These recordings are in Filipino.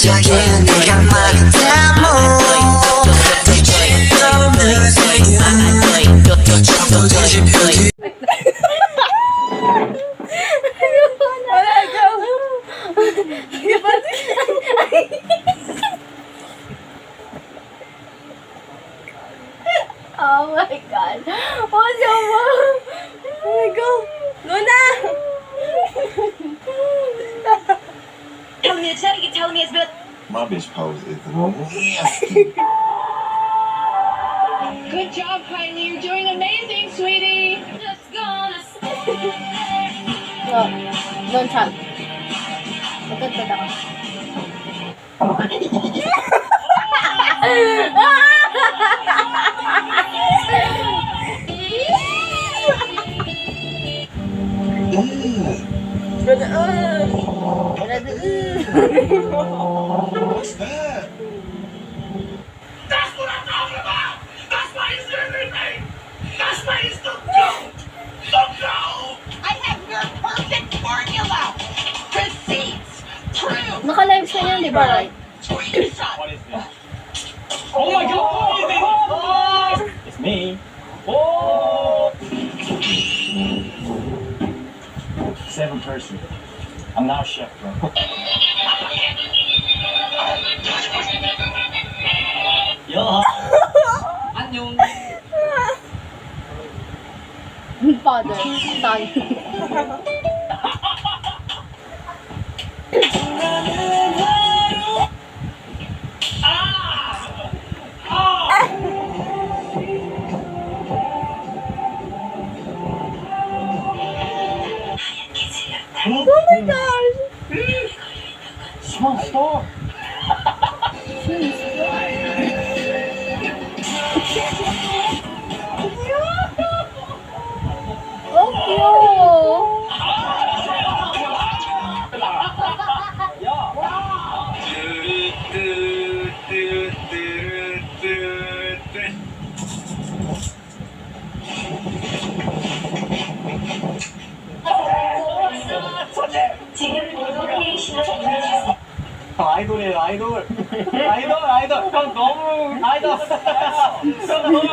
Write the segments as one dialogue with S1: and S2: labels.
S1: 갑자기 네가 말했다모 없는 세계는 또 뒤집혀지
S2: Oh my god. What's your mom? Oh my god. Luna! telling me it's been...
S3: My bitch pose is nasty.
S4: Good job, Kylie. You're doing amazing, sweetie.
S2: Just gonna No. Don't try. Magkagkad ako.
S3: What's that?
S5: That's what I'm talking about! That's why he's everything! That's why he's the GOAT! The GOAT!
S4: I have your perfect formula. Receipts. Proof.
S2: Naka-live siya yan, di ba? Right?
S4: Screenshot.
S5: What is this? Oh my god! What is it? Oh! It's me. Oh! 7 person. I'm now chef, bro. Yo! 안녕.
S2: Father, son.
S3: Oh my gosh!
S5: Small store.
S2: Oh,
S5: 아이돌이에요, 아이돌. 아이돌. 형 너무 아이돌. 형 너무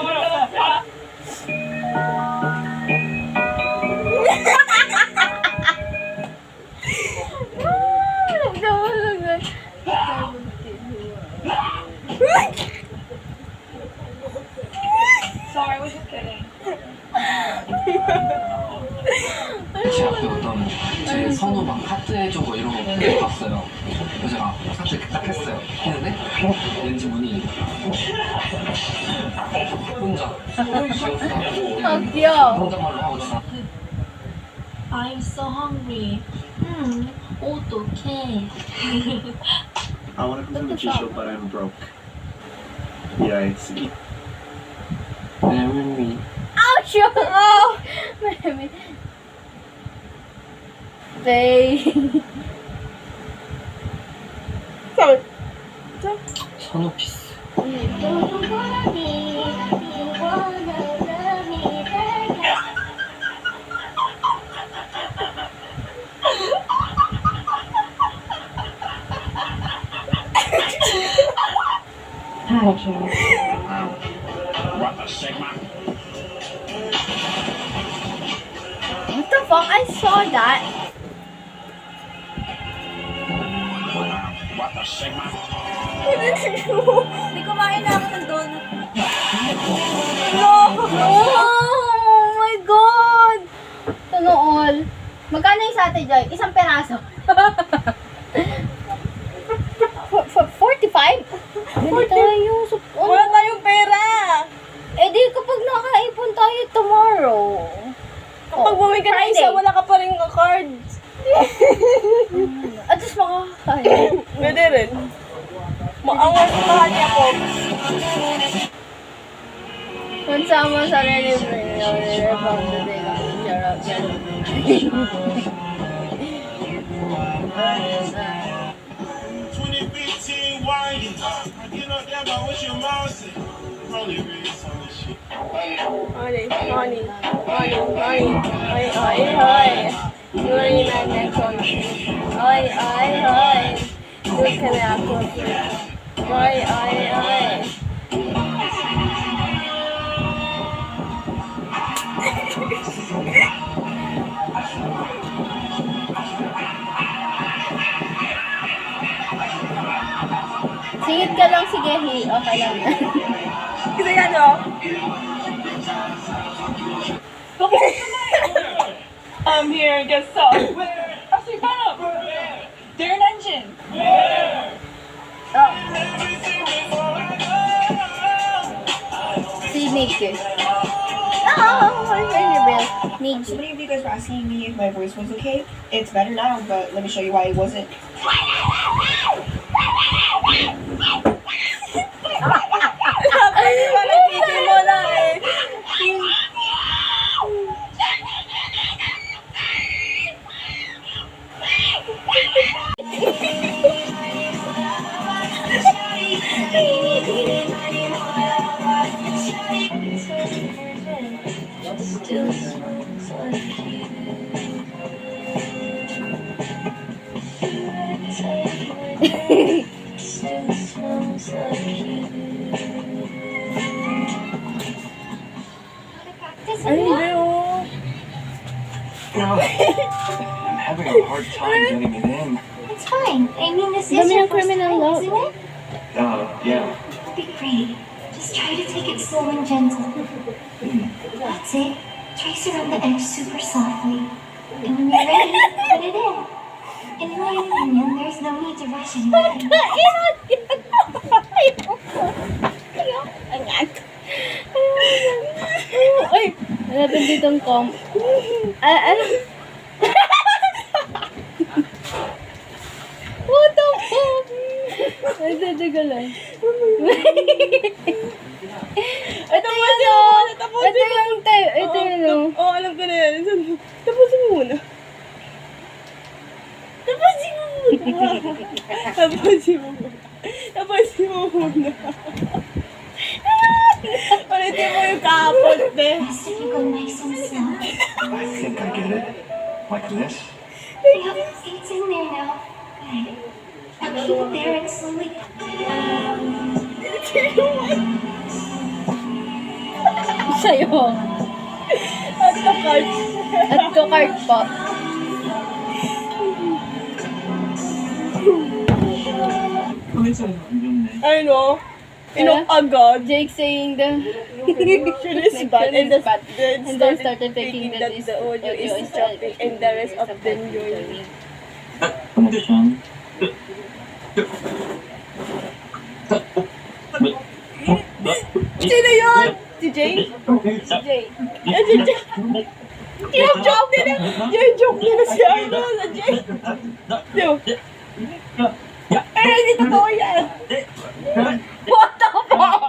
S4: Sorry, I was just kidding.
S6: 제 앞에 어떤 제 선우 막 하트 해줘 뭐 이런 거 봤어요. 그래서 제가 하트 딱 했어요. 했는데 왠지 문이 혼자
S2: 아, 귀여워.
S6: 혼잣말로 하고 있어.
S7: I'm so hungry. 어떡해.
S3: I want a community show, but I'm broke. Yeah, it's
S6: 네,
S2: Ouch! Oh! Baby. Babe.
S6: 선우 피스.
S5: What the Sigma?
S2: What the fuck? I saw that.
S5: What the Sigma?
S2: Hindi kumain na ako ng donut. No! Oh my God! Sana all. Magkano yung sa atin, Joy? Isang peraso. 45? Hindi tayo.
S8: Wala tayong pera.
S2: Eh di kapag nakaipon tayo tomorrow.
S8: Kapag bumili ka ng isa, wala ka pa rin cards.
S2: At least makakaya.
S8: Pwede rin. Maangas mahal niya po.
S2: Kung sama sa relibre niyo, nire-found na din ako. Charot, charot.
S5: 2015 whining. You know that about what your mom said. Probably read some of this shit.
S8: Honey. Ay. Yuri na next one.
S2: Ay.
S8: Good ka na ako. Ay.
S2: Singit ka lang, sige, okay lang.
S8: Kasi yan, oh.
S7: I'm here, guess so. Actually, paano? They're an engine.
S2: Si Nick eh. Annabelle. Nick.
S9: So many of you guys were asking me if my voice was okay. It's better now, but let me show you why it wasn't.
S8: Pwede ba nagigil mo na eh. Ay, hindi oh.
S6: I'm having a hard time getting it in.
S1: It's fine. I mean, this is
S2: Dami
S1: your
S2: ng
S1: first
S2: criminal
S1: time,
S2: law.
S1: isn't it?
S6: Yeah.
S1: Don't be afraid. Just try to take it slow and gentle. That's it. Trace around the edge super softly. And when you're ready, put it in. In my opinion, there's no need to rush anything.
S2: Ay, natin ditong ano? What the fuck? Ay, tatagalay. Ito yun, oh. Ito yun, oh.
S8: Oo, alam ko na yan. Tapusin mo muna. Ulitin mo yung kahapon, be.
S1: Best if you go nice and slow.
S6: I think I get it. Like this.
S1: Yep, it's in there now. Good. Now keep it there and slowly.
S2: Sa'yo.
S8: At the cards.
S2: At ko-card po.
S8: Ano? Inok agad.
S2: Jake saying the
S8: Connection is bad. And then
S2: and then started thinking that
S8: the audio is choppy and the rest of them joining.
S6: Condition.
S8: Sino yun? Si Jay? Si Jay. Yan si Jay. Joke nila. Yung joke nila si ano, si Jay. Pero hindi totoo yan. What the fuck?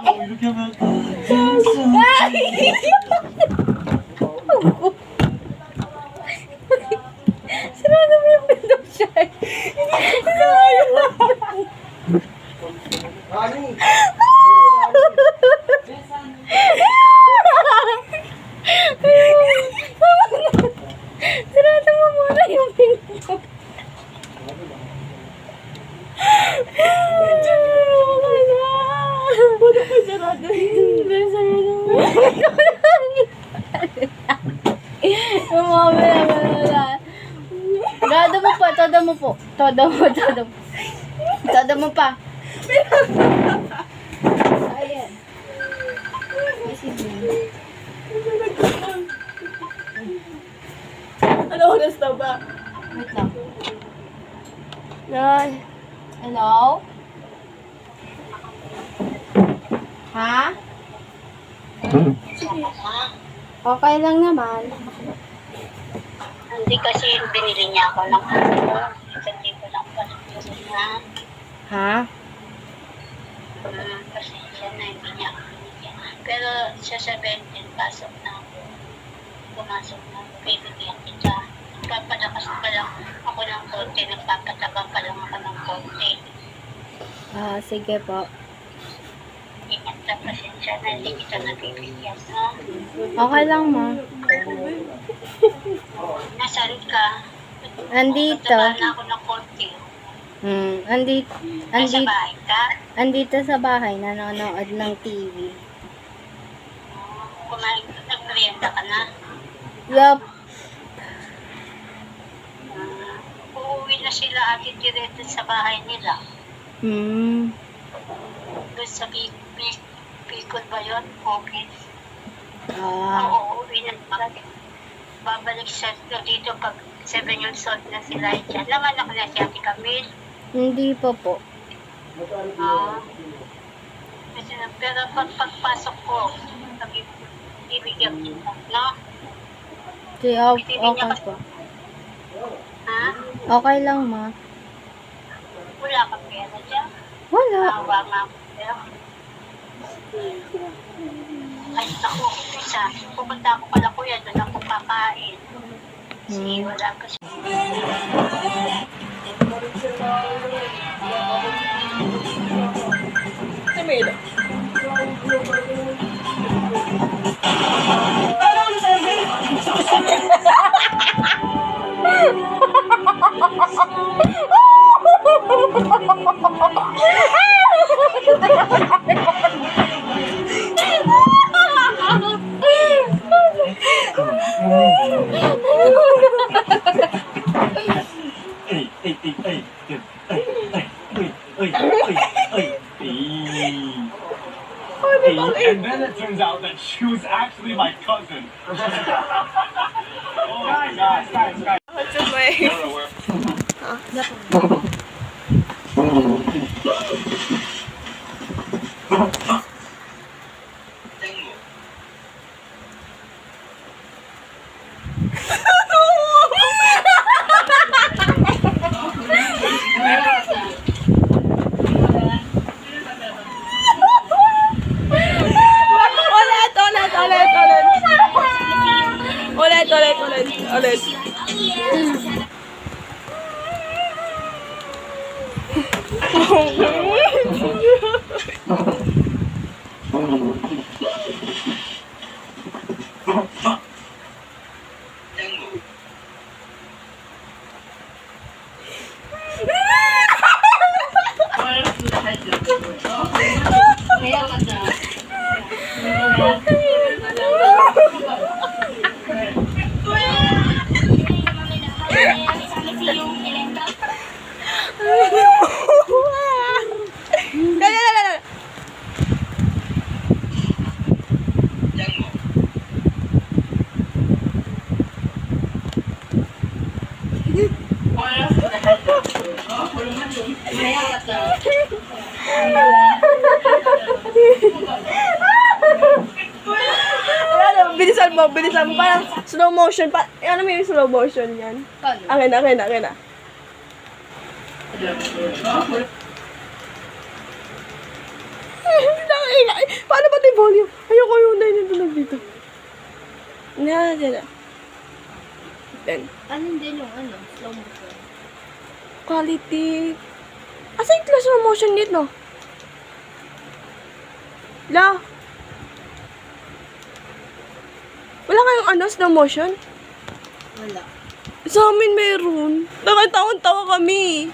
S2: Sirado mo yung window shine. Sirado mo muna yung window.
S8: Puno ko sarado.
S2: Wala. Todo mo pa, todo mo po. Todo mo. Todo mo pa. Ayan.
S8: Ano oras na ba?
S2: Wait lang.
S8: Yan.
S2: Hello? Ha? Okay lang naman.
S10: Hindi kasi binili niya ako ng ano, hindi ko lang pala na.
S2: Ha?
S10: Pasensya na, hindi niya ako binigyan. Pero sa 17, pasok na ako. Pumasok na ako, bibigyan kita. Nagpapalakas pa lang ako ng konti, nagpapataba pa lang ako ng konti.
S2: Ah, sige po.
S10: Ingat na, pasensya na, hindi kita nabibigyan, no?
S2: Okay lang, ma.
S10: Nasaan ka?
S2: Nandito.
S10: Pataba na ako ng konti. Nasa bahay ka?
S2: Andito sa bahay, nanonood ng TV.
S10: Kumain, nagmerienda ka na?
S2: Yup.
S10: Uuwi na sila Ate Tirete sa bahay nila. Doon sa Bicol ba yun? Okay. Oo, uuwi na sila. Babalik siya dito pag 7 years old na sila dyan. Nanganak na si Ate Camille.
S2: Hindi pa po.
S10: Pero pagpasok ko, bibigyan kita, no?
S2: Okay po.
S10: Ha?
S2: Okay lang, ma.
S10: Wala kang pera dyan?
S2: Wala.
S10: Awa nga ako pera. Ay, ako, isa. Pupunta ako pala kuya, doon ako kakain. Kasi wala kasi.
S8: Camille.
S5: And then it turns out that she was actually my cousin. Oh my gosh, guys.
S8: What's your way? Ulit. Bilisan mo. Parang slow motion. Ano mo yung slow motion yan? Akin na. Paano ba yung volume? Ayoko yung nandito dito. Yan. Then.
S2: Alin din yung slow motion?
S8: Quality. Asa yung slow motion dito? La. Wala kayong slow motion?
S2: Wala.
S8: Sa amin meron. Nakataon-tawa kami.